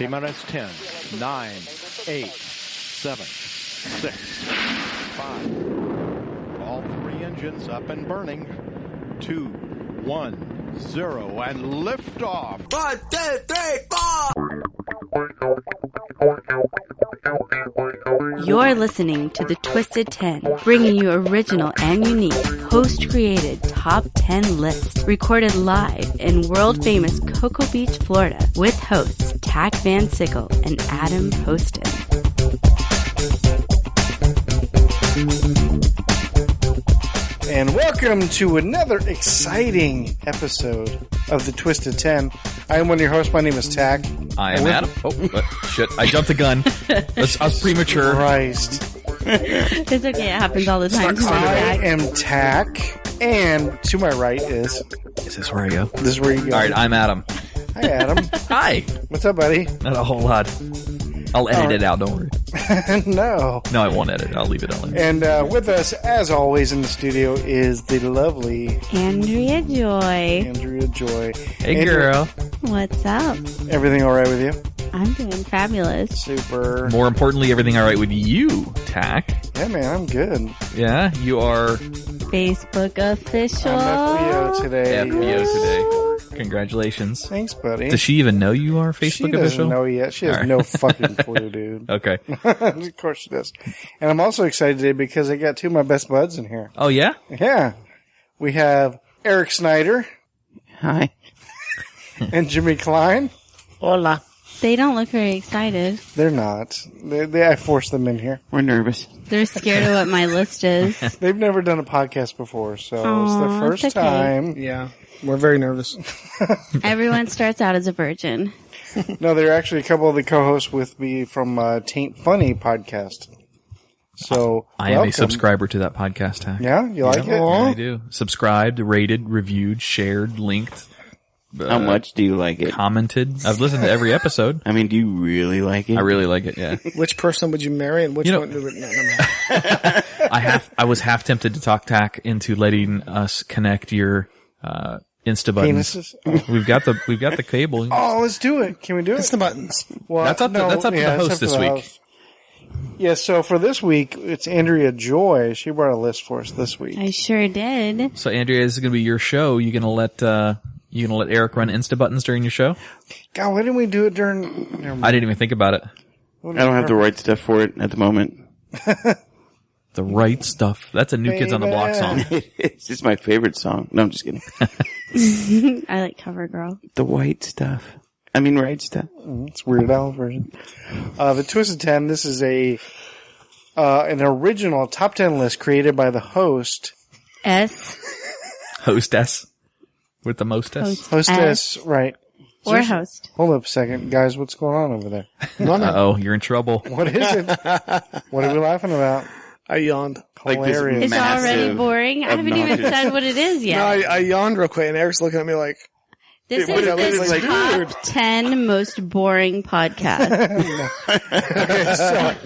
T-minus 10, 9, 8, 7, 6, 5. All three engines up and burning. 2, 1, 0, and liftoff. 1, 2, 3, 4. You're listening to The Twisted 10, bringing you original and unique, host-created top 10 lists, recorded live in world-famous Cocoa Beach, Florida, with hosts Tach Van Sickle and Adam Poston. And welcome to another exciting episode of The Twisted 10. I am one of your hosts. My name is Tach. I am Adam. Oh, shit. I jumped the gun. I was premature. Christ. It's okay. It happens all the time. I am Tach. And to my right is... Is this where I go? This is where you go. All right, I'm Adam. Hi, Adam. Hi. What's up, buddy? Not a whole lot. I'll edit it out, don't worry. No, I won't edit it. I'll leave it on. And with us, as always, in the studio is the lovely... Andrea Joy. Andrea Joy. Hey, girl. What's up? Everything all right with you? I'm doing fabulous. Super. More importantly, everything all right with you, Tach? Yeah, man, I'm good. Yeah, you are... Facebook official. I'm FBO today. FBO today. Congratulations. Thanks, buddy. Does she even know you are Facebook she official? She doesn't know yet. She has right. no fucking clue, dude. Okay. Of course she does. And I'm also excited today because I got two of my best buds in here. Oh, yeah? Yeah. We have Eric Snyder. Hi. And Jimmy Klein. Hola. They don't look very excited. They're not. I forced them in here. We're nervous. They're scared of what my list is. They've never done a podcast before, so it's Aw, their first it's okay. time. Yeah. We're very nervous. Everyone starts out as a virgin. No, they're actually a couple of the co-hosts with me from Taint Funny podcast. So, I am a subscriber to that podcast, Tach. Yeah? You like it? Yeah, I do. Subscribed, rated, reviewed, shared, linked. How much do you like it? Commented. I've listened to every episode. I mean, do you really like it? I really like it, yeah. Which person would you marry and which one? No, never mind. I was half tempted to talk Tach into letting us connect your Insta buttons. Penises? We've got the cable. Oh, let's do it. Can we do it? It's the buttons. Well, That's up to the host it's up to this the week. host. Yeah, so for this week, it's Andrea Joy. She brought a list for us this week. I sure did. So Andrea, this is going to be your show. You gonna let Eric run Insta buttons during your show? God, why didn't we do it during... Never mind. I didn't even think about it. I don't have the right stuff for it at the moment. The right stuff. That's a New Kids on the Block song. It's just my favorite song. No, I'm just kidding. I like CoverGirl. The white stuff. I mean, right stuff. It's Weird Al version. The Twisted 10, this is an original top 10 list created by the host. Hostess. With the mostess. Hostess, right. Or host. Hold up a second. Guys, what's going on over there? Uh-oh, you're in trouble. What is it? What are we laughing about? I yawned. Hilarious. It's already boring. I haven't even said what it is yet. No, I yawned real quick and Eric's looking at me like, This What is is the like, top dude. 10 most boring podcast.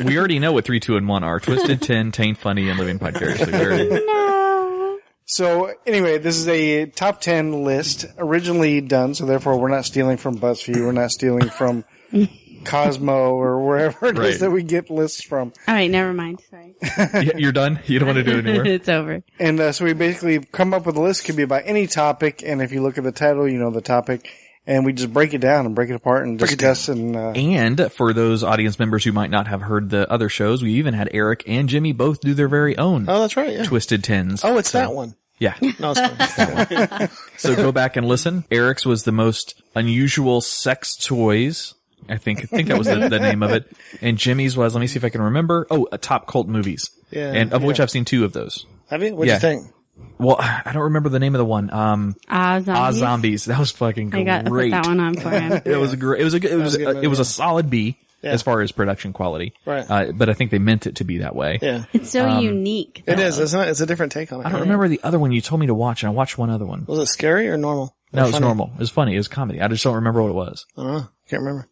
We already know what 3, 2, and 1 are. Twisted 10, Taint Funny, and Living Vicariously. No. So, anyway, this is a top 10 list originally done, so therefore we're not stealing from BuzzFeed, we're not stealing from Cosmo or wherever it is that we get lists from. All right, never mind. Sorry. You're done? You don't want to do it anymore? It's over. And so we basically come up with a list, could be about any topic, and if you look at the title, you know the topic, and we just break it down and break it apart and discuss. And for those audience members who might not have heard the other shows, we even had Eric and Jimmy both do their very own oh, that's right, yeah. Twisted Tens. Oh, it's that one. Yeah. No, it's fine. So go back and listen. Eric's was the most unusual sex toys. I think that was the name of it. And Jimmy's was, let me see if I can remember. Oh, top cult movies. Yeah. And of which I've seen 2 of those. Have you? What'd you think? Well, I don't remember the name of the one. Zombies. Zombies. That was fucking great. I put that one on for him. It was great. It was a solid B as far as production quality. Right. But I think they meant it to be that way. Yeah. It's so unique. It is, isn't it? It's a different take on it. I don't remember the other one you told me to watch, and I watched one other one. Was it scary or normal? No, it was normal. It was funny. It was comedy. I just don't remember what it was. Can't remember.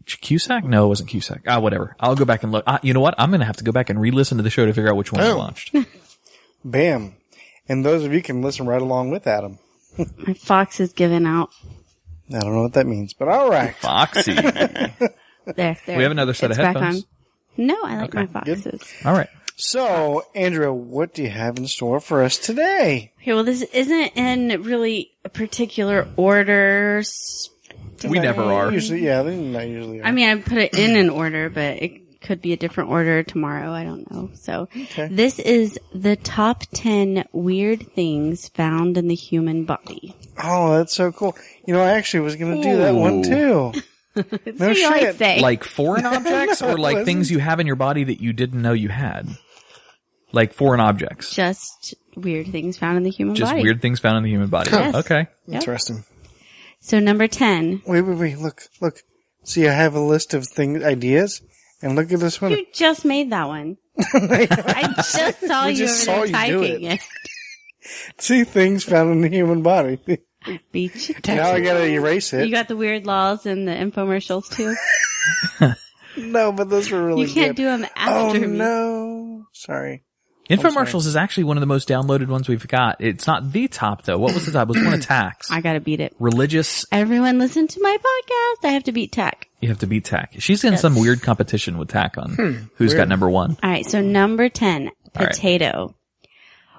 Cusack? No, it wasn't Cusack. Whatever. I'll go back and look. You know what? I'm going to have to go back and re-listen to the show to figure out which one I watched. Bam. And those of you can listen right along with Adam. My fox is given out. I don't know what that means, but all right. Foxy. There. We have another set of It's back headphones. on. No, I like my boxes. All right. So, Andrea, what do you have in store for us today? Okay, well, this isn't in really a particular order. We never are. Usually, yeah, they're not usually. I mean, I put it in an order, but it could be a different order tomorrow. I don't know. So This is the top 10 weird things found in the human body. Oh, that's so cool. You know, I actually was going to do that one too. No You always shit. say. Like foreign objects or like wasn't. things you have in your body that you didn't know you had? Like foreign objects. Just weird things found in the human Just body. weird things found in the human body. Yes. Okay. Yep. Interesting. So number 10. Wait. Look. See, I have a list of ideas, and look at this one. You just made that one. I just saw you just over saw there you do typing it. See things found in the human body. Beach. Now I gotta erase it. You got the weird laws and the infomercials too. No, but those were really You can't good. do them Oh after me. no! Sorry. Infomercials is actually one of the most downloaded ones we've got. It's not the top though. What was the top? It was one of Tach's. I gotta beat it. Religious. Everyone listen to my podcast. I have to beat Tach. You have to beat Tach. She's in some weird competition with Tach on who's got number one. All right, so number 10, All right. potato.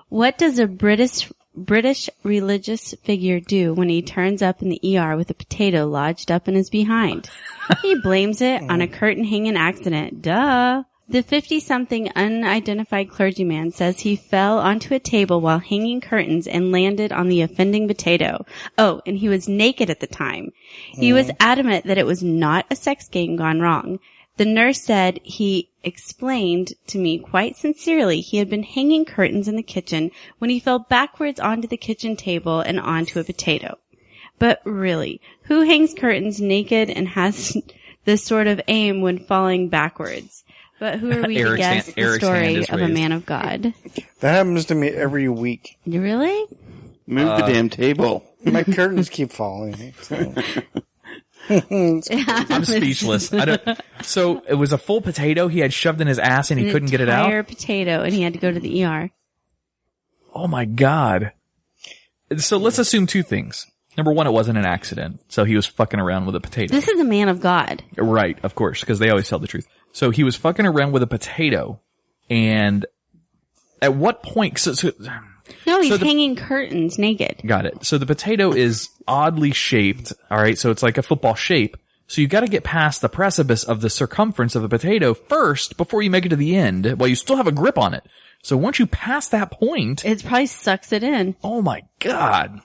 What does a British religious figure do when he turns up in the ER with a potato lodged up in his behind? He blames it on a curtain hanging accident. Duh. The 50-something unidentified clergyman says he fell onto a table while hanging curtains and landed on the offending potato. Oh, and he was naked at the time. He was adamant that it was not a sex game gone wrong. The nurse said he explained to me quite sincerely he had been hanging curtains in the kitchen when he fell backwards onto the kitchen table and onto a potato. But really, who hangs curtains naked and has this sort of aim when falling backwards? But who are we to guess the Eric's hand story is of a raised. man of God? That happens to me every week. You really? Move the damn table. My curtains keep falling. So. I'm speechless. So it was a full potato he had shoved in his ass and he couldn't get it out? Entire potato, and he had to go to the ER. Oh my God. So let's assume two things. Number one, it wasn't an accident. So he was fucking around with a potato. This is a man of God. Right, of course, because they always tell the truth. So he was fucking around with a potato, and at what point? No, he's hanging curtains naked. Got it. So the potato is oddly shaped. All right, so it's like a football shape. So you got to get past the precipice of the circumference of the potato first before you make it to the end, while you still have a grip on it. So once you pass that point, It probably sucks it in. oh my God.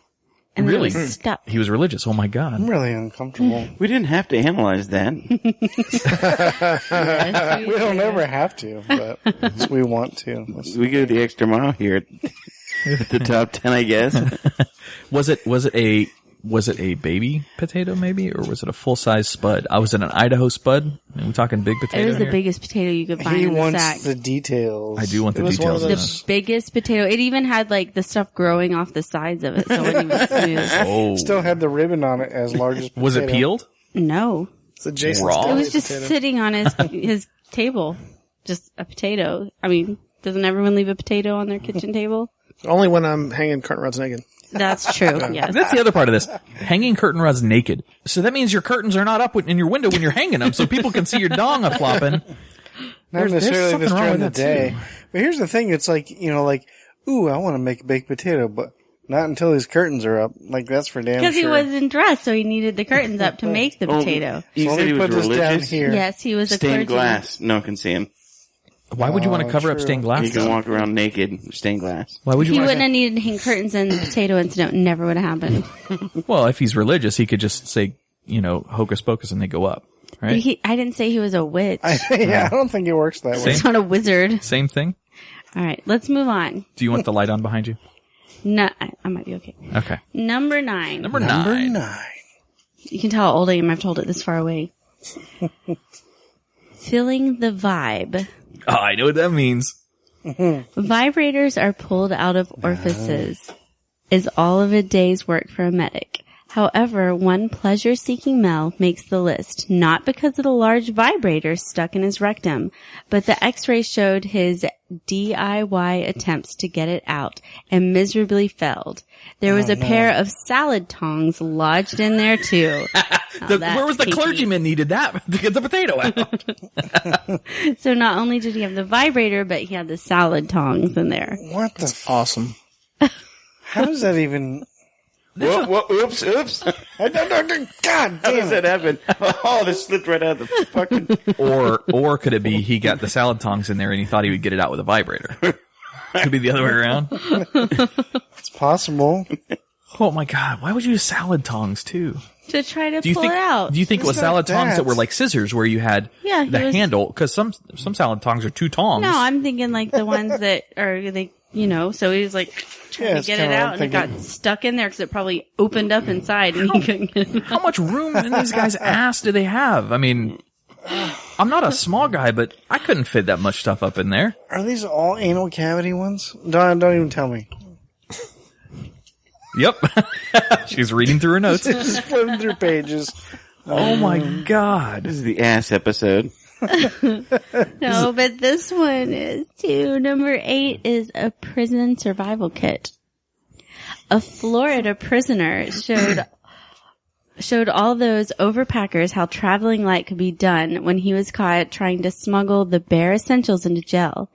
And then Really? it was stuck. He was religious. Oh my God. I'm really uncomfortable. We didn't have to analyze that. Yes, We don't ever have to, but we want to. We go the extra mile here at the top 10, I guess. Was it a baby potato maybe, or was it a full size spud? Was it an Idaho spud? Are we talking big potato? It was the here? biggest potato you could find He in the wants sack. the details. I do want the It was one details. of of those- this. Biggest potato. It even had like the stuff growing off the sides of it, so it wasn't even smooth. Oh, Still had the ribbon on it as large as potato. was it peeled? No, It's a Jason Raw? Statham it was just potato. sitting on his table, just a potato. I mean, doesn't everyone leave a potato on their kitchen table? Only when I'm hanging curtain rods naked. That's true. Yes. That's the other part of this. Hanging curtain rods naked. So that means your curtains are not up in your window when you're hanging them, so people can see your dong a flopping. Not There's necessarily something just wrong during with the that, day. too. But here's the thing. It's like, ooh, I want to make a baked potato, but not until his curtains are up. Like, that's for damn sure. Because he wasn't dressed, so he needed the curtains up to make the potato. You So said he let me was put this down religious? here. Yes, he was a Stained clergyman. glass. No one can see him. Why would you want to cover up true. stained glass? You can walk around naked with stained glass. Why would you He want wouldn't have needed to hang curtains, and the potato incident never would have happened. Well, if he's religious, he could just say, hocus pocus and they go up. Right? I didn't say he was a witch. I don't think it works that way. He's not a wizard. Same thing. All right, let's move on. Do you want the light on behind you? No, I might be okay. Okay. Number 9. Number nine. You can tell how old I am. I've told it this far away. Feeling the vibe. Oh, I know what that means. Vibrators are pulled out of orifices. Is all of a day's work for a medic. However, one pleasure-seeking male makes the list, not because of the large vibrator stuck in his rectum, but the x-ray showed his DIY attempts to get it out and miserably failed. There was a pair of salad tongs lodged in there too. Where was the clergyman needed that to get the potato out? So not only did he have the vibrator, but he had the salad tongs in there. What the? Awesome. How does that even? Oops. God damn How does that happen? Oh, this slipped right out of the fucking... Or could it be he got the salad tongs in there and he thought he would get it out with a vibrator? Could be the other way around. It's possible. Oh my God. Why would you use salad tongs too? To try to pull it out. Do you think it was It's salad not tongs that that. were like scissors where you had the handle? Because some salad tongs are two tongs. No, I'm thinking like the ones that are, so he was like trying it's to get kinda it what out I'm and it got thinking. stuck in there because it probably opened up inside and he couldn't get it out. How much room in these guys' ass do they have? I mean, I'm not a small guy, but I couldn't fit that much stuff up in there. Are these all anal cavity ones? Don't even tell me. Yep. She's reading through her notes. Just flipping through pages. Oh my God. This is the ass episode. No, but this one is too. Number 8 is a prison survival kit. A Florida prisoner showed all those overpackers how traveling light could be done when he was caught trying to smuggle the bare essentials into jail.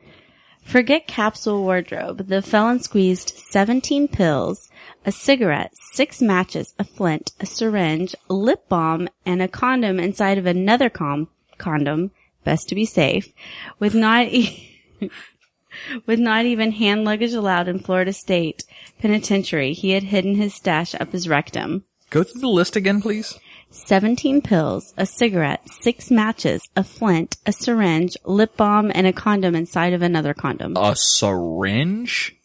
Forget capsule wardrobe. The felon squeezed 17 pills, a cigarette, 6 matches, a flint, a syringe, lip balm, and a condom inside of another condom, best to be safe, with not even hand luggage allowed in Florida State Penitentiary. He had hidden his stash up his rectum. Go through the list again, please. 17 pills, a cigarette, 6 matches, a flint, a syringe, lip balm, and a condom inside of another condom. A syringe?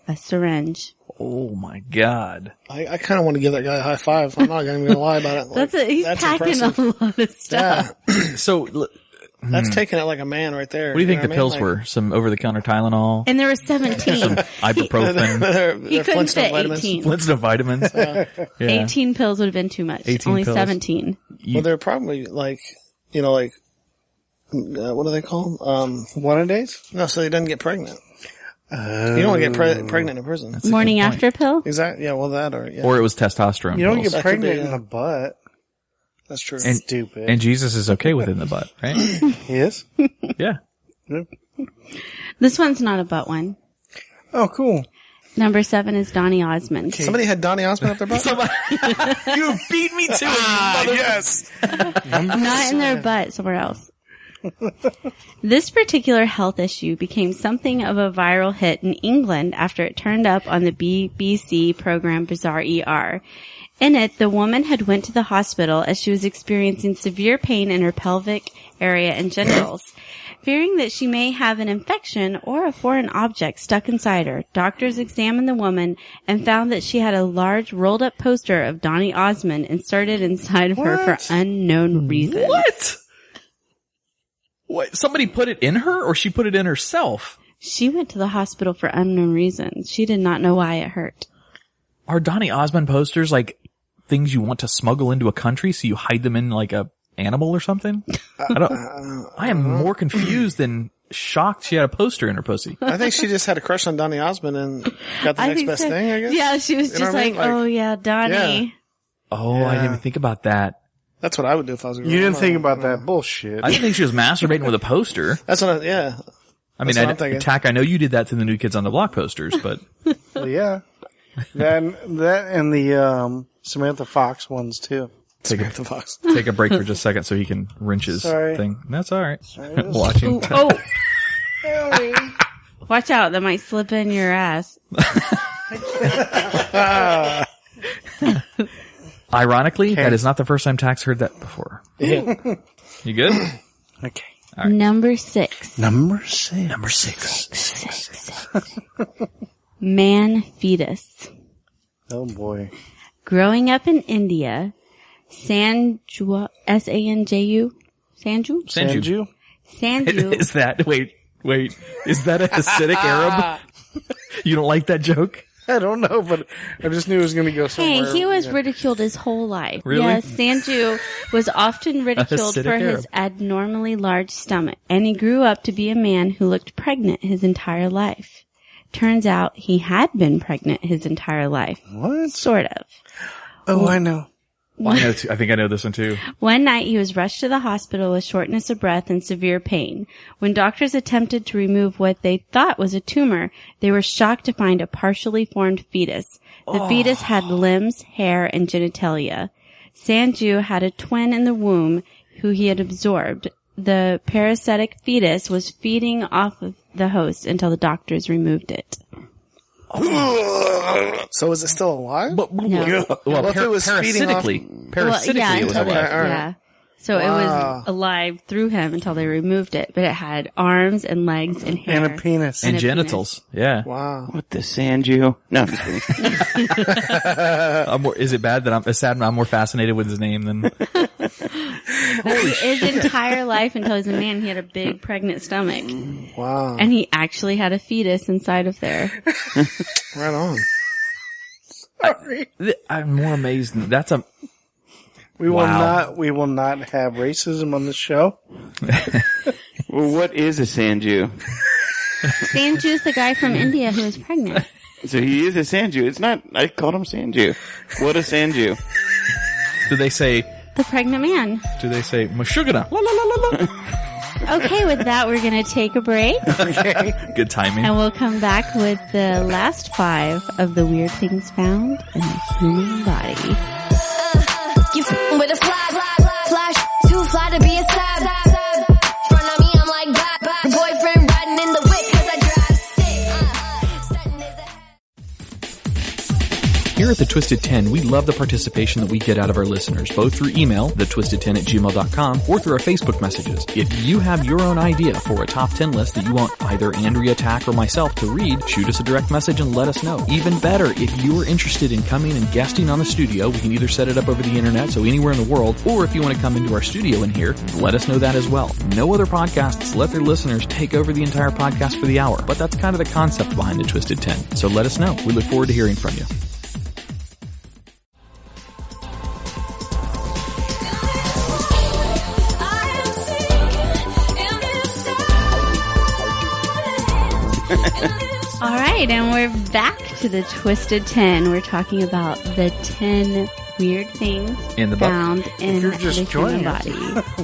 A syringe. Oh my God. I kind of want to give that guy a high five. I'm not even going to lie about it. He's packing impressive. a lot of stuff. Yeah, So, that's taking it like a man right there. what do you think the know pills what I mean? were? Some over-the-counter Tylenol? And there were 17. Ibuprofen? They're He couldn't Flintstone fit vitamins. 18. Flintstone vitamins? Yeah. 18 pills would have been too much. 18 Only pills. 17. Well, they're probably like, what do they call them? One-a-days? No, so he doesn't get pregnant. You don't want to get pregnant in prison. Morning after pill? Exactly. Yeah, well, that or, yeah. Or it was testosterone You don't pills. get That could pregnant be, in the butt. That's true. Stupid. And Jesus is okay with it in the butt, right? He is? Yeah. This one's not a butt one. Oh, cool. Number 7 is Donny Osmond. Somebody had Donny Osmond up their butt? You beat me to it, Yes. Not in their butt, somewhere else. This particular health issue became something of a viral hit in England after it turned up on the BBC program Bizarre ER. In it, the woman had went to the hospital as she was experiencing severe pain in her pelvic area and genitals. Fearing that she may have an infection or a foreign object stuck inside her, doctors examined the woman and found that she had a large rolled-up poster of Donny Osmond inserted inside of her for unknown reasons. What? Somebody put it in her or she put it in herself? She went to the hospital for unknown reasons. She did not know why it hurt. Are Donny Osmond posters like things you want to smuggle into a country so you hide them in like a animal or something? I am more confused than shocked she had a poster in her pussy. I think she just had a crush on Donny Osmond and got the next best so. thing, I guess. Yeah, she was You know just what I like, mean? Like, oh yeah, Donnie. yeah. Oh, I didn't even think about that. That's what I would do if I was a girl. You didn't think about that bullshit. I didn't think she was masturbating with a poster. That's what yeah. I mean, That's what I'm thinking. Tack, I know you did that to the New Kids on the Block posters, but Well, yeah. That and the Samantha Fox ones, too. take The Fox. a break for just a second so he can wrench his Sorry. thing. That's all right. Watching. Oh. Watch out, that might slip in your ass. Ironically, that is not the first time Tax heard that before. You good? Okay. Right. Number 6. Number 6. Number 6. Man fetus. Oh, boy. Growing up in India, Sanju, S-A-N-J-U? Sanju? Sanju. Sanju. Is that, wait, is that a Hasidic Arab? You don't like that joke? I don't know, but I just knew it was going to go somewhere. Hey, he was ridiculed his whole life. Really? Yes, Sanju was often ridiculed Acidic for his abnormally large stomach, and he grew up to be a man who looked pregnant his entire life. Turns out he had been pregnant his entire life. What? Sort of. Oh, I know. Well, I think I know this one too. One night he was rushed to the hospital with shortness of breath and severe pain. When doctors attempted to remove what they thought was a tumor, they were shocked to find a partially formed fetus. The fetus had limbs, hair, and genitalia. Sanju had a twin in the womb who he had absorbed. The parasitic fetus was feeding off of the host until the doctors removed it. So is it still alive? No. Well, if it was feeding off- parasitically, it was until alive. yeah. So it was alive through him until they removed it, but it had arms and legs and hair. And a penis. And a genitals. Yeah. Wow. What the Sanju? No, I'm just kidding. Is it bad that I'm more fascinated with his name than... His entire life until he was a man, he had a big pregnant stomach. Wow. And he actually had a fetus inside of there. Right on. I'm more amazed. That's a... We will not have racism on the show. Well, what is a Sanju? Sanju's the guy from India who was pregnant. So he is a Sanju. It's not, I called him Sanju. What a Sanju. Do they say... The pregnant man. Do they say Mashugana? La la la la la. Okay, with that, we're going to take a break. Good timing. And we'll come back with the last 5 of the weird things found in the human body. You f***ing with a flash, too fly to be a stab. Front of me, I'm like, blah, your boyfriend riding in the whip, cause I drive stick. Stunting his ass. Here at The Twisted 10, we love the participation that we get out of our listeners, both through email, thetwisted10@gmail.com, or through our Facebook messages. If you have your own idea for a top 10 list that you want either Andrea, Tach, or myself to read, shoot us a direct message and let us know. Even better, if you are interested in coming and guesting on the studio, we can either set it up over the internet, so anywhere in the world, or if you want to come into our studio in here, let us know that as well. No other podcasts let their listeners take over the entire podcast for the hour, but that's kind of the concept behind The Twisted 10. So let us know. We look forward to hearing from you. All right, and we're back to the Twisted 10. We're talking about the 10 weird things In the butt. found in You're the just human joining body.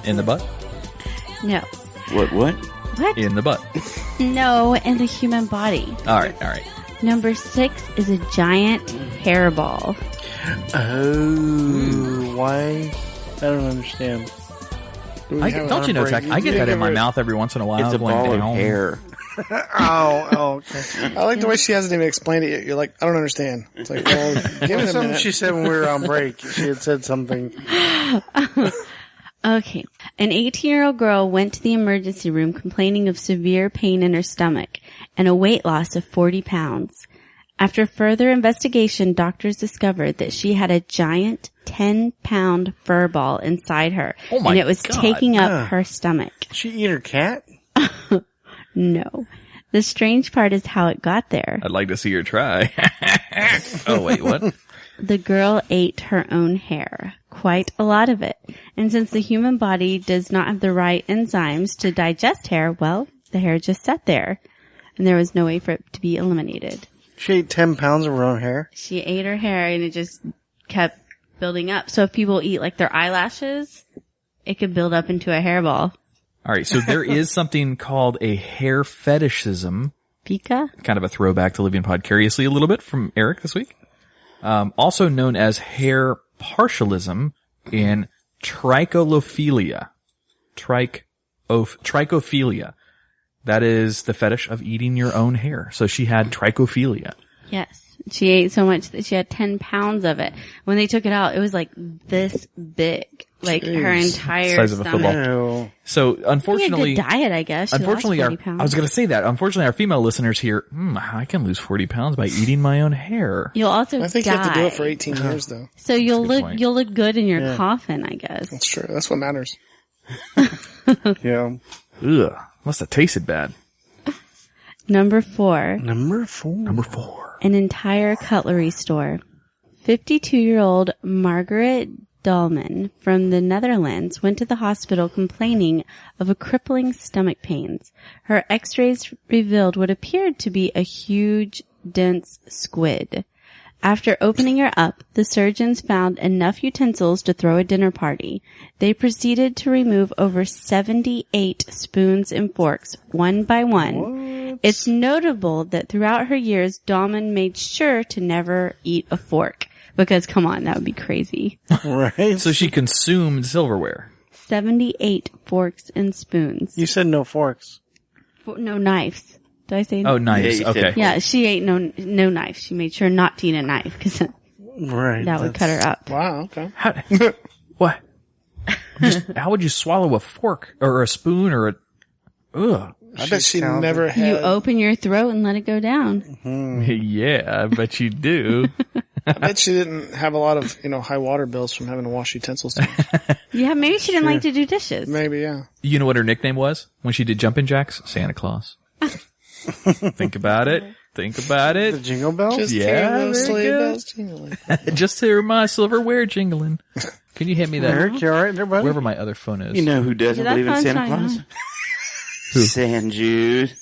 In the butt? No. What? What? In the butt. No, in the human body. All right. Number 6 is a giant hairball. Oh, why? I don't understand. Don't you know, Tech? I get that in my mouth every once in a while. It's a going ball of down. hair. Oh, okay. I like the way she hasn't even explained it yet. You're like, I don't understand. It's like, well, give it a Something minute. she said when we were on break. She had said something. Okay. An 18-year-old girl went to the emergency room complaining of severe pain in her stomach and a weight loss of 40 pounds. After further investigation, doctors discovered that she had a giant 10-pound fur ball inside her, Oh my and it was God. taking up her stomach. She eat her cat? No. The strange part is how it got there. I'd like to see her try. Oh, wait, what? The girl ate her own hair, quite a lot of it. And since the human body does not have the right enzymes to digest hair, well, the hair just sat there, and there was no way for it to be eliminated. She ate 10 pounds of her own hair? She ate her hair, and it just kept building up. So if people eat like their eyelashes, it could build up into a hairball. All right, so there is something called a hair fetishism, Pika? kind of a throwback to Living Podcariously a little bit from Eric this week. Also known as hair partialism and trichophilia. Trichophilia. That is the fetish of eating your own hair. So she had trichophilia. Yes. She ate so much that she had 10 pounds of it. When they took it out, it was like this big. Like her entire Size of a stomach. football. Ew. So She had a unfortunately, good diet, I guess. She unfortunately, lost our, 40 pounds. I was going to say that. Unfortunately, our female listeners here, I can lose 40 pounds by eating my own hair. You'll also I think die. you have to do it for 18 years, though. So you'll good look, point. you'll look good in your coffin, I guess. That's true. That's what matters. Yeah. Ugh, must have tasted bad. Number 4. Number 4. Number 4. an entire cutlery store. 52-year-old Margaret Dahlman from the Netherlands went to the hospital complaining of a crippling stomach pains. Her x-rays revealed what appeared to be a huge, dense squid. After opening her up, the surgeons found enough utensils to throw a dinner party. They proceeded to remove over 78 spoons and forks, one by one. What? It's notable that throughout her years, Dahlman made sure to never eat a fork. Because, come on, that would be crazy. Right? So she consumed silverware. 78 forks and spoons. You said no forks. No knives. Did I say? Oh, knives. Yeah, you said Okay. Yeah, she ate no knife. She made sure not to eat a knife because Right. that would cut her up. Wow. Okay. How, what? How would you swallow a fork or a spoon or a? Ugh. I bet she talented. never had. You open your throat and let it go down. Yeah, I bet you do. I bet she didn't have a lot of high water bills from having to wash utensils. Yeah, maybe she didn't like to do dishes. Maybe, yeah. You know what her nickname was when she did jumping jacks? Santa Claus. Think about it. Think about The it. jingle bells? Just Yeah, hear those there you sleigh go. bells jingling. Just hear my silverware jingling. Can you hand me that? Eric, you alright there, buddy? Wherever my other phone is. You know who doesn't Yeah, that believe in phone's Santa fine, Claus? huh? Who? San Jude.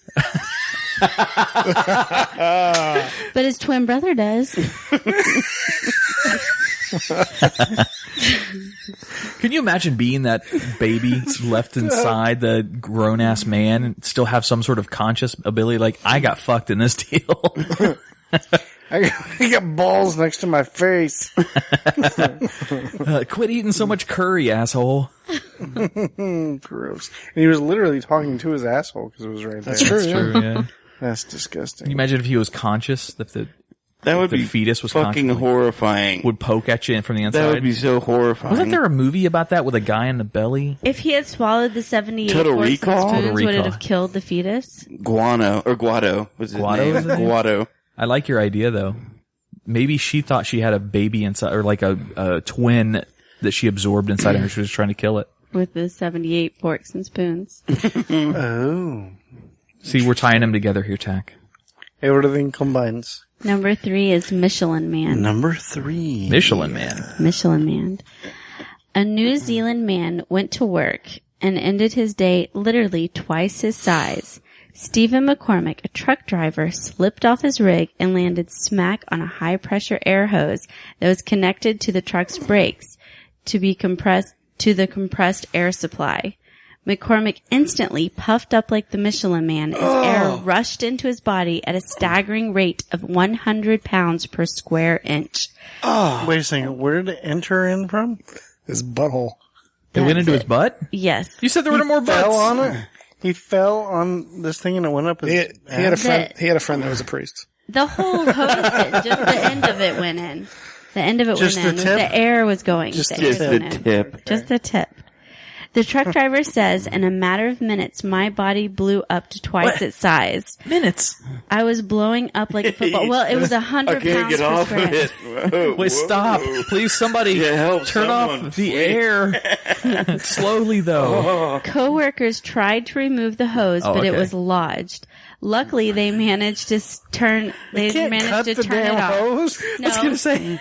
But his twin brother does. Can you imagine being that baby left inside the grown-ass man and still have some sort of conscious ability? Like, I got fucked in this deal. I got balls next to my face. Quit eating so much curry, asshole. Gross. And he was literally talking to his asshole because it was right there. That's true, yeah. True, yeah. That's disgusting. Can you imagine if he was conscious? If the That would the be fetus was fucking conscious, horrifying. would poke at you from the inside? That would be so horrifying. Wasn't there a movie about that with a guy in the belly? If he had swallowed the 78 Total forks Recall? and spoons, Total would it Recall. have killed the fetus? Guano or Guado was his Guado name. was his name? Guado. I like your idea though. Maybe she thought she had a baby inside, or like a twin that she absorbed inside of her. She was trying to kill it. With the 78 forks and spoons. Oh. See, we're tying them together here, Tach. Everything combines. Number 3 is Michelin Man. Number 3. Michelin Man. Michelin Man. A New Zealand man went to work and ended his day literally twice his size. Stephen McCormick, a truck driver, slipped off his rig and landed smack on a high-pressure air hose that was connected to the truck's brakes to be compressed to the compressed air supply. McCormick instantly puffed up like the Michelin Man as air rushed into his body at a staggering rate of 100 pounds per square inch. Wait a second. Where did it enter in from? His butthole. It went into his butt? Yes. You said there were more butts. Fell on it? He fell on this thing and it went up his He had a ass? friend. He had a friend that was a priest. The whole hose, just the end of it went in. The end of it Just went in. the tip? The air was going. Just the the air Just went the in. tip. Just the tip. The truck driver says, in a matter of minutes, my body blew up to twice What? its size. Minutes. I was blowing up like a football. Well, it was I 100 can't pounds get per off square of inch. it. Whoa, Wait, whoa. stop. Please, somebody Yeah, help turn someone, off the please. air. Slowly, though. Co-workers tried to remove the hose, Oh, but it okay. was lodged. Luckily, they managed to turn. They Can't managed cut to the turn it damn off. hose? No, I was going to say.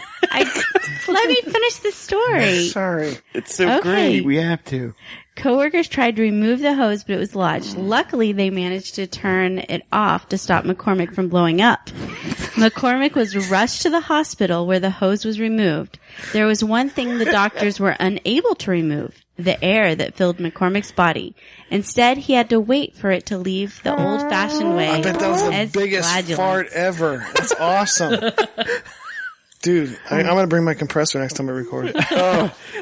let me finish the story. Sorry. It's so Okay. great. We have to. Coworkers tried to remove the hose, but it was lodged. Luckily, they managed to turn it off to stop McCormick from blowing up. McCormick was rushed to the hospital where the hose was removed. There was one thing the doctors were unable to remove: the air that filled McCormick's body. Instead, he had to wait for it to leave the old-fashioned way. I bet that was the as biggest flatulence. fart ever. That's awesome. Dude, I'm going to bring my compressor next time I record.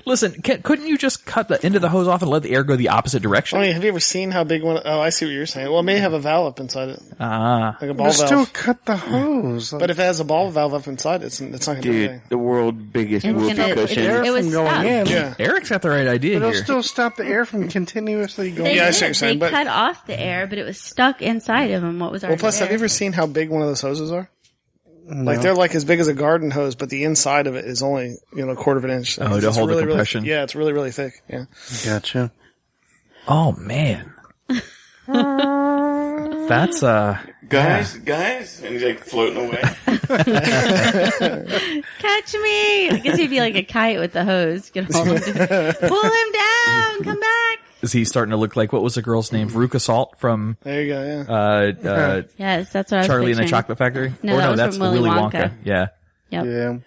Listen, couldn't you just cut the end of the hose off and let the air go the opposite direction? I mean, have you ever seen how big one? Oh, I see what you're saying. Well, it may have a valve up inside it, Ah. like a ball But valve. still cut the hose. But if it has a ball valve up inside, it's not going to do Dude, anything. the world's biggest It's whoopee gonna- cushion. it was from going stuck. in. Yeah. Eric's got the right idea It'll here. still stop the air from continuously going. They Yeah, I did. see what you're saying, They but- cut off the air, but it was stuck inside of him. What was Well, already plus, there. have you ever seen how big one of those hoses are? Like they're like as big as a garden hose, but the inside of it is only a quarter of an inch. Oh, to It's hold the really, compression. Really, yeah, it's really really thick. Yeah. Gotcha. Oh, man. That's, Guys, and he's like floating away. me. I guess he'd be like a kite with the hose. Pull him down. Come back. Is he starting to look like, what was the girl's name? Veruca Salt from There you go, yeah. Yes, that's what I was Charlie and the picturing. Chocolate Factory? No, that was that's from Willy Wonka. Yeah. Yep. Yeah. All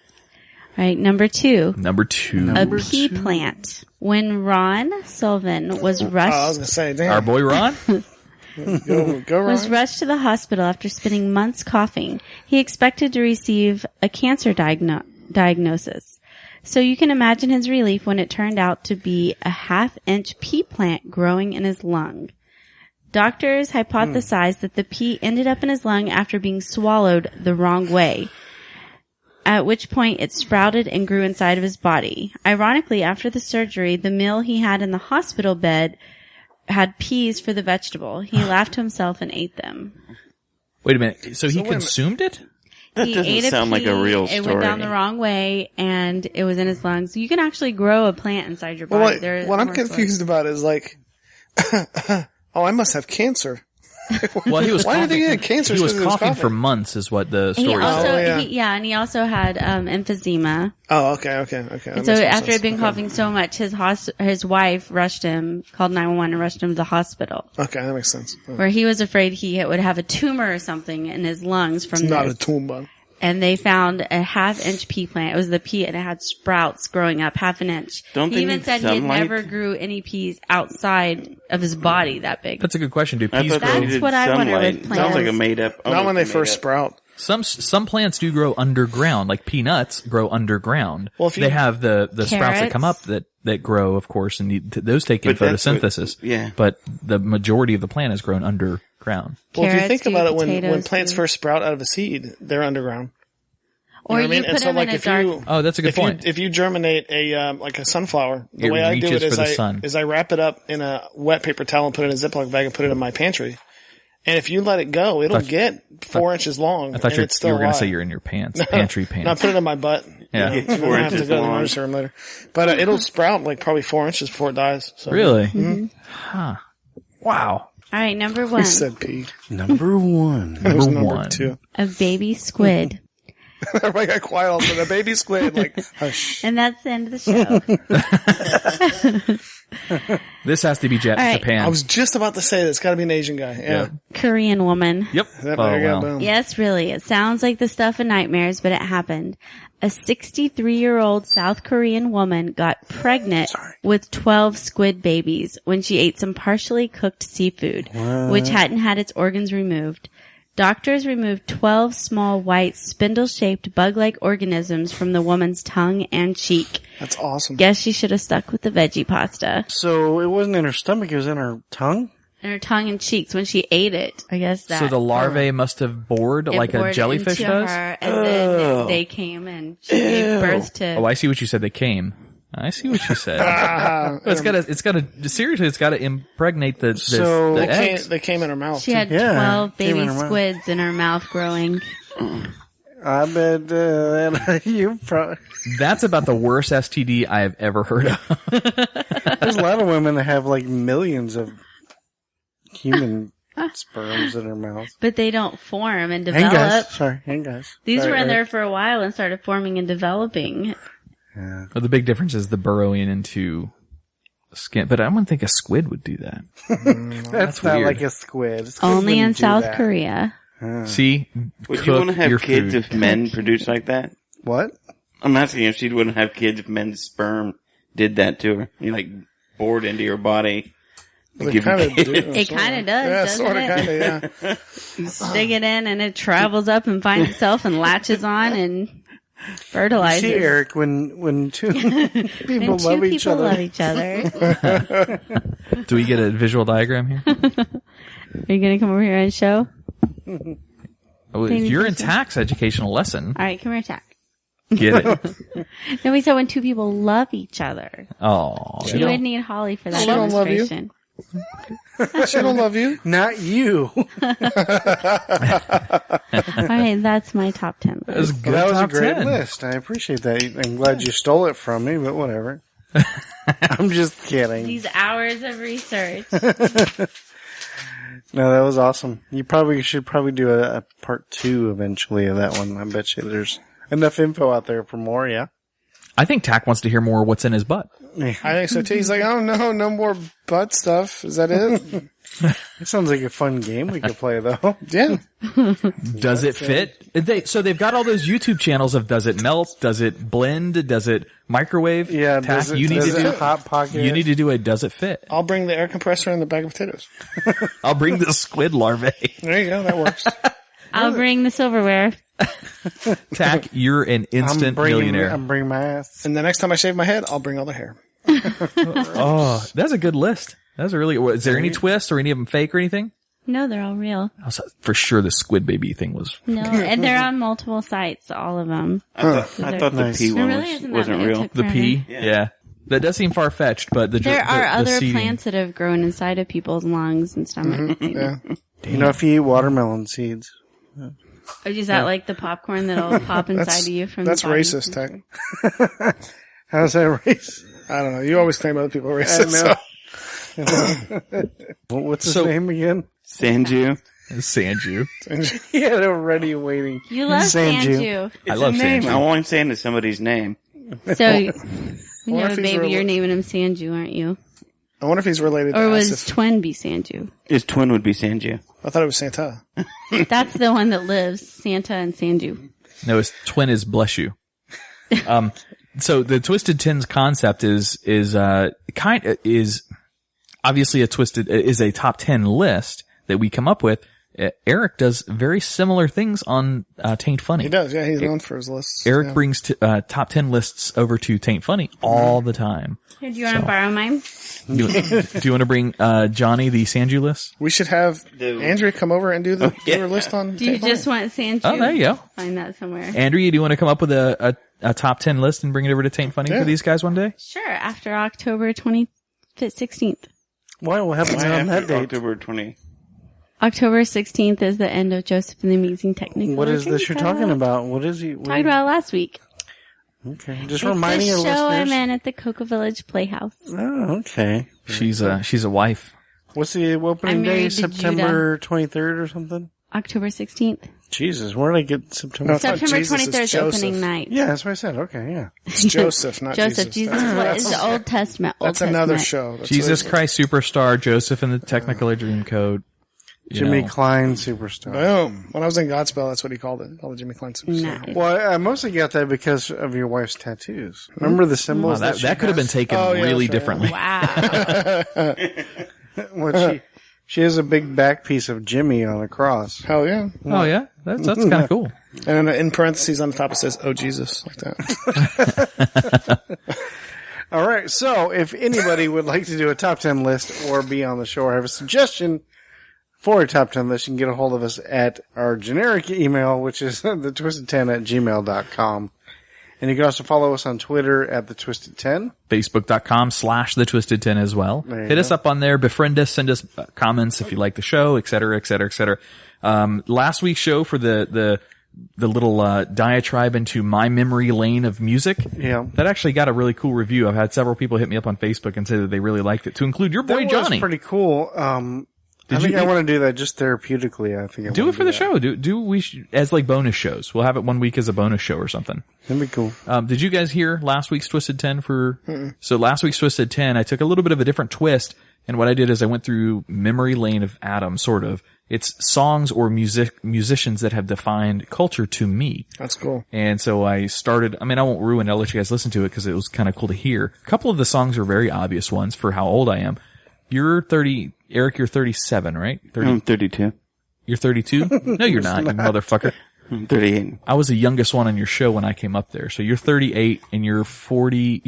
right, number 2. Number 2. A pea plant. When Ron Sullivan was I was rushed going to say, damn. Our boy Ron? Go was Ron. rushed to the hospital after spending months coughing. He expected to receive a cancer diagnosis. So you can imagine his relief when it turned out to be a half-inch pea plant growing in his lung. Doctors hypothesized that the pea ended up in his lung after being swallowed the wrong way, at which point it sprouted and grew inside of his body. Ironically, after the surgery, the meal he had in the hospital bed had peas for the vegetable. He laughed to himself and ate them. Wait a minute. So he consumed it? That He doesn't ate a sound like a pea, real It went story. down the wrong way, and it was in his lungs. You can actually grow a plant inside your body. Well, There what are I'm more confused about is like, oh, I must have cancer. Well, he was Why coughing. did he get cancer? He was because coughing for months is what the He story also, said. yeah. and he also had emphysema. Oh, okay. That And makes so more after sense. he'd been coughing so much, his wife rushed him, called 911 and rushed him to the hospital, Okay, that makes sense. where he was afraid he would have a tumor or something in his lungs from Not a this. tumor. And they found a half-inch pea plant. It was the pea, and it had sprouts growing up half an inch. Don't He they even need said he had sunlight? never grew any peas outside of his body that big. That's a good question. Do I peas thought grow? they That's did what I wonder with sunlight. plants. Sounds like a made up. Not when they first sprout. Some plants do grow underground, like peanuts grow underground. Well, if you- they have the sprouts that come up Carrots. that grow, of course, and those take in But that's what- photosynthesis. yeah. But the majority of the plant is grown underground. Well, if you Carrots think do, about it, when potatoes plants do. first sprout out of a seed, they're underground. Or know you what I mean? put And so, them like, in a if dark. you Oh, that's a good point. If you germinate a like a sunflower, the It way I do reaches it for the sun. is I wrap it up in a wet paper towel and put it in a Ziploc bag and put it in my pantry. And if you let it go, it'll get 4 inches long. I thought and it's still you were going to alive. say you're in your pants, pantry pants. No, I put it in my butt. Yeah. You know, It's 4 I have to inches go to the long. emergency room later. But it'll sprout like probably 4 inches before it dies. So. Really? Mm-hmm. Huh. Wow. All right, number Who 1. said pee? Number 1. It was Number number one. 2. A baby squid. Everybody got quiet all of a sudden. A baby squid, like, hush. And that's the end of the show. This has to be right. Japan. I was just about to say that it's got to be an Asian guy. Yeah. Korean woman. Yep. There Oh, you go, wow. boom. Yes, really. It sounds like the stuff of nightmares, but it happened. A 63-year-old South Korean woman got pregnant with 12 squid babies when she ate some partially cooked seafood, which hadn't had its organs removed. Doctors removed 12 small white spindle-shaped bug-like organisms from the woman's tongue and cheek. That's awesome. Guess she should have stuck with the veggie pasta. So it wasn't in her stomach, it was in her tongue? In her tongue and cheeks when she ate it. I guess that. So the larvae must have bored it like a bored jellyfish into does? her, and then they came and she gave birth to. Oh, I see what you said. They came. I see what you said. it's gotta impregnate the So- the They came, eggs. they came in her mouth. She had Yeah, 12 came in baby her mouth. squids in her mouth growing. I bet you probably... That's about the worst STD I have ever heard of. There's a lot of women that have like millions of human sperms in their mouth. But they don't form and Hang develop. guys. Sorry, hang guys. These Sorry, were in Eric. there for a while and started forming and developing. Well, the big difference is the burrowing into skin. But I wouldn't think a squid would do that. That's not weird. like a squid. Squid Only in wouldn't do South that. Korea. See? Would Cook you want to have your kids food. if men produced like that? What? I'm asking if she wouldn't have kids if men's sperm did that to her. You like bored into your body. They Give kind you of do. It kind of does, Yeah, doesn't sort of, it? kind of, yeah. You stick it in and it travels up and finds itself and latches on and fertilizes. See, Eric, when two people and two love each people other, love each other. Do we get a visual diagram here? Are you going to come over here and show? Oh, you're in tax educational lesson. All right, come here, Tach. Get it? Then we said when two people love each other. Oh, You would need Holly for that She don't love you. demonstration. She don't love you. not you. All right, that's my top 10 that was list. a good That was a top great 10. list. I appreciate that. I'm glad you stole it from me, but whatever. I'm just kidding. These hours of research. No, that was awesome. You should do a part 2 eventually of that one. I bet you there's enough info out there for more, yeah? I think Tach wants to hear more what's in his butt. I think so too. He's like, oh no more butt stuff. Is that it? It sounds like a fun game we could play, though. Yeah. Does it fit? So they've got all those YouTube channels of does it melt? Does it blend? Does it microwave? Yeah, Tach, does it hot pocket? You need to do a does it fit? I'll bring the air compressor and the bag of potatoes. I'll bring the squid larvae. There you go. That works. I'll bring the silverware. Tach, you're an instant millionaire. I'm bringing my ass. And the next time I shave my head, I'll bring all the hair. Oh, that's a good list. That's a really. Is there any twist or any of them fake or anything? No, they're all real. For sure, the Squid Baby thing was. No, and they're on multiple sites, all of them. I thought the P one wasn't real. The P, yeah. That does seem far fetched, but there are other seeding. plants that have grown inside of people's lungs and stomach. Yeah. You know, if you eat watermelon seeds. Or is that like the popcorn that'll pop inside of you from That's the body? racist, Tech. How's that racist? I don't know. You always claim other people are racist. What's his name again? Sanju. Sanju. He had it ready waiting. You love Sanju. It's I love a name. Sanju. I want to say into somebody's name. So, you Or have if a he's baby, you're naming him Sanju, aren't you? I wonder if he's related Or to was Asif. twin be Sanju? His twin would be Sanju. I thought it was Santa. That's the one that lives, Santa and Sanju. No, his twin is bless you. So the Twisted Tens concept is obviously a top 10 list that we come up with. Eric does very similar things on Taint Funny. He does, yeah. He's known for his lists. Eric brings top 10 lists over to Taint Funny all the time. Here, do you want to borrow mine? Do you want to bring Johnny the Sanju list? We should have Andrea come over and do the do her list on. Do you Tape just want Sanju? Oh, there you go. Find that somewhere. Andrea, do you want to come up with a top 10 list and bring it over to Taint Funny for these guys one day? Sure, after October 16th. What happens on that date? October 20. October 16th is the end of Joseph and the Amazing Technicolor. What is this you're talking about? What is he? Talked about last week. Okay, just It's reminding the your show I'm listeners. in at the Cocoa Village Playhouse. Oh, okay. She's a wife. What's the opening I'm day? married to September 23rd or something? October 16th. Jesus, where did I get September? No, it's not September Jesus, it's 23rd 's Joseph. opening night. Yeah, that's what I said. Okay, yeah. It's Joseph, not Joseph, Jesus. Jesus is the Old Testament. That's Old another Testament. show. That's Jesus what Christ Superstar, Joseph and the Technicolor Dreamcoat. Jimmy Klein Superstar. Boom. When I was in Godspell, that's what he called it. He called it Jimmy Klein Superstar. Nice. Well, I mostly got that because of your wife's tattoos. Remember the symbols That she could have been has? taken Oh, yeah, really that's right. differently. Wow. Well, she has a big back piece of Jimmy on a cross. Hell yeah. Oh yeah, that's kind of cool. And in parentheses on the top it says, "Oh Jesus," like that. All right, so if anybody would like to do a top 10 list or be on the show or have a suggestion for a top 10 list, you can get a hold of us at our generic email, which is thetwisted10@gmail.com. And you can also follow us on Twitter at thetwisted10. Facebook.com/thetwisted10 as well. There you Hit us go. up on there, befriend us, send us comments if you like the show, et cetera, et cetera, et cetera. Last week's show for the little diatribe into my memory lane of music. Yeah. That actually got a really cool review. I've had several people hit me up on Facebook and say that they really liked it, to include your boy That Johnny. was pretty cool. I think I want to do that just therapeutically. I think I Do wanna it for the that. show. As like bonus shows. We'll have it one week as a bonus show or something. That'd be cool. Did you guys hear last week's Twisted 10 so last week's Twisted 10, I took a little bit of a different twist. And what I did is I went through memory lane of Adam, sort of. It's songs or musicians that have defined culture to me. That's cool. And so I started, I won't ruin it. I'll let you guys listen to it because it was kind of cool to hear. A couple of the songs are very obvious ones for how old I am. You're 30, Eric, you're 37, right? 30, I'm 32. You're 32? No, you're not, you motherfucker. I'm 38. I was the youngest one on your show when I came up there. So you're 38 and you're 40.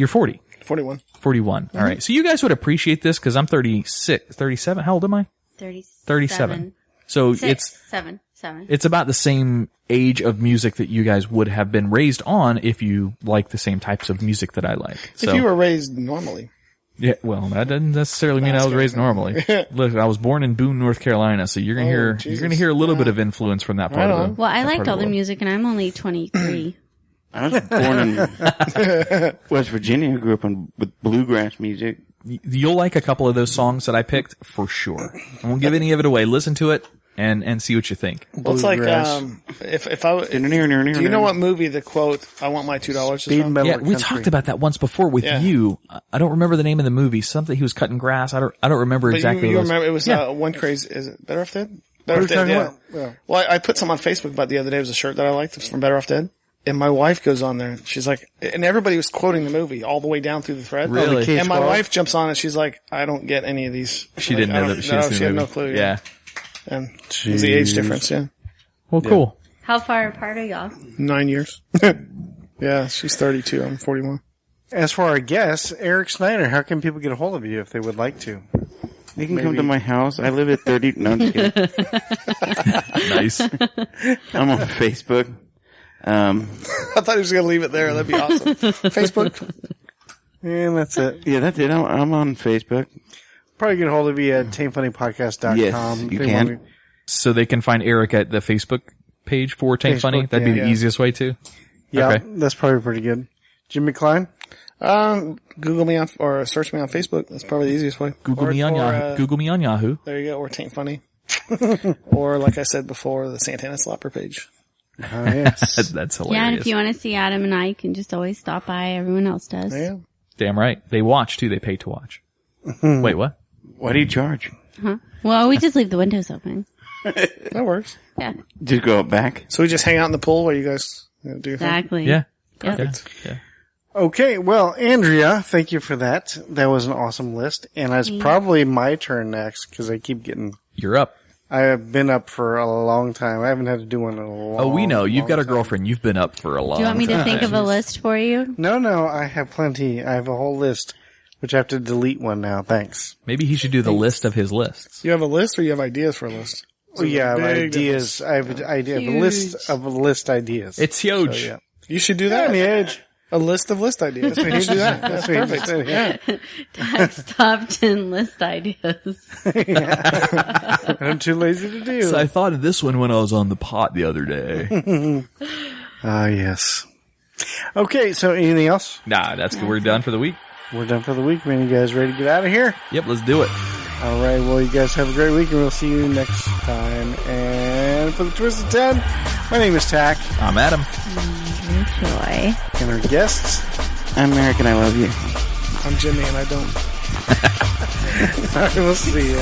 41. 41. All right. So you guys would appreciate this because I'm 36, 37. How old am I? 37. So Seven. it's about the same age of music that you guys would have been raised on if you like the same types of music that I like. So, If you were raised normally. yeah, well, that doesn't necessarily mean I was raised normally. Look, I was born in Boone, North Carolina, so you're gonna hear a little bit of influence from that part of the. Well, I that part liked of all the world. music, and I'm only 23. I was born in West Virginia. I grew up with bluegrass music. You'll like a couple of those songs that I picked for sure. I won't give any of it away. Listen to it and see what you think. Well, it's like, if I, do you know what movie the quote, I want my $2 is Speed from? Metal Yeah, we Country. talked about that once before with you. I don't remember the name of the movie. Something he was cutting grass. I don't remember But exactly you what it was. remember, it was, Yeah. One Crazy, is it Better Off Dead? What are Better you Off Dead, talking yeah. about? Yeah. Well, I put some on Facebook about the other day. It was a shirt that I liked. It was from Better Off Dead. And my wife goes on there. She's like, and everybody was quoting the movie all the way down through the thread. Really? K-12? And my wife jumps on and she's like, I don't get any of these. She Like, didn't know that she was in the she had movie. no clue. Yeah. And it was the age difference, yeah. Well, cool. How far apart are y'all? 9 years. Yeah, she's 32. I'm 41. As for our guest, Eric Snyder, how can people get a hold of you if they would like to? You can come to my house. I live at 30. No, I'm just kidding. Nice. I'm on Facebook. I thought he was going to leave it there. That'd be awesome. Facebook. And that's it. Yeah, that's it. I'm on Facebook. Probably get a hold of you at tamefunnypodcast.com. Yes, you can. So they can find Eric at the Facebook page for Tank Facebook, Funny. That'd be yeah. the easiest way too. Yeah, Okay. that's probably pretty good. Jimmy Klein? Google me on, or search me on Facebook. That's probably the easiest way. Google me on Yahoo. Google me on Yahoo. There you go. Or Taint Funny. Or like I said before, the Santana Slapper page. Oh, yes. That's Yeah, and hilarious. if you want to see Adam and I, you can just always stop by. Everyone else does. Yeah. Damn right. They watch too. They pay to watch. Wait, what? Why do you charge? Well, we just leave the windows open. That works. Yeah, Just go out back. So we just hang out in the pool while you guys do your thing? exactly. Yeah. Yep. Yeah. Okay, well, Andrea, thank you for that. That was an awesome list. And it's probably my turn next because I keep getting... You're up. I have been up for a long time. I haven't had to do one in a long Oh, we know. You've got a long time. girlfriend. You've been up for a long Do you want me to time. think of a list for you? No, I have plenty. I have a whole list, which I have to delete one now. Thanks. Maybe he should do the list of his lists. You have a list or you have ideas for a list? Oh, yeah, I have big ideas. I have a list of list ideas. It's huge. So, yeah. You should do Yeah, that. the age. A list of list ideas. You should do that. That's perfect. Yeah. Tach's top 10 list ideas. I'm too lazy to do. So I thought of this one when I was on the pot the other day. Ah, yes. Okay, so anything else? Nah, that's good. We're done for the week. We're done for the week, man. You guys ready to get out of here? Yep, let's do it. All right, well, you guys have a great week, and we'll see you next time. And for the Twisted 10, my name is Tach, I'm Adam. Joy. and our guests. I'm American. I love you. I'm Jimmy and I don't. All right, we'll see you.